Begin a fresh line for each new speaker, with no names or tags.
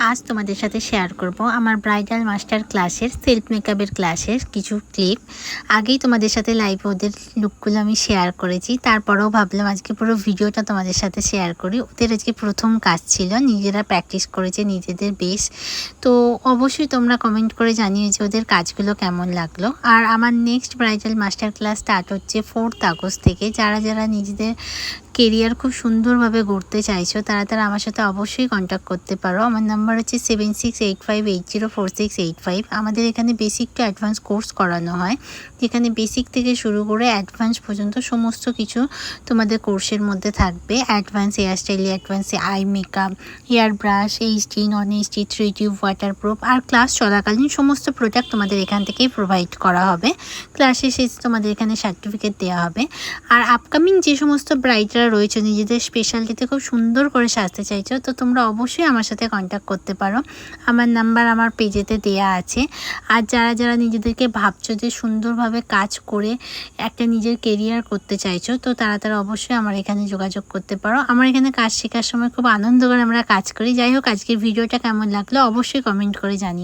আজ তোমাদের সাথে শেয়ার করব আমার ব্রাইডাল মাস্টার ক্লাসের সেলফ মেকআপের ক্লাসের কিছু ক্লিপ। আগেই তোমাদের সাথে লাইভ ওদের লুকগুলো আমি শেয়ার করেছি, তারপরেও ভাবলাম আজকে পুরো ভিডিওটা তোমাদের সাথে শেয়ার করি। ওদের আজকে প্রথম কাজ ছিল, নিজেরা প্র্যাকটিস করেছে নিজেদের বেশ। তো অবশ্যই তোমরা কমেন্ট করে জানিয়ে যে ওদের কাজগুলো কেমন লাগলো। আর আমার next bridal master class start হচ্ছে 4 আগস্ট থেকে। যারা যারা নিজেদের কেরিয়ার খুব সুন্দরভাবে গড়তে চাইছো তারা আমার সাথে অবশ্যই কন্ট্যাক্ট করতে পারো। আমার নাম্বার হচ্ছে 7685804685। আমাদের এখানে বেসিক টু অ্যাডভান্স কোর্স করানো হয়, যেখানে বেসিক থেকে শুরু করে অ্যাডভান্স পর্যন্ত সমস্ত কিছু তোমাদের কোর্সের মধ্যে থাকবে। Advance hair style, advance eye makeup, hair brush, HD, non HD, 3 tube, waterproof. আর ক্লাস চলাকালীন সমস্ত প্রোডাক্ট তোমাদের এখান থেকেই প্রোভাইড করা হবে। ক্লাসে শেষে তোমাদের এখানে সার্টিফিকেট দেওয়া হবে। আর আপকামিং যে সমস্ত ব্রাইডরা রয়েছে নিজেদের স্পেশালিটিতে খুব সুন্দর করে সাজতে চাইছো, তো তোমরা অবশ্যই আমার সাথে কন্ট্যাক্ট করতে পারো। আমার নাম্বার আমার পেজেতে দেয়া আছে। আর যারা যারা নিজেদেরকে ভাবছো যে সুন্দরভাবে কাজ করে একটা নিজের কেরিয়ার করতে চাইছো, তো তারা অবশ্যই আমার এখানে যোগাযোগ করতে পারো। আমার এখানে কাজ শেখার সময় খুব আনন্দ করে আমরা কাজ করি। যাই হোক, আজকের ভিডিওটা কেমন লাগলো অবশ্যই কমেন্ট করে জানিও।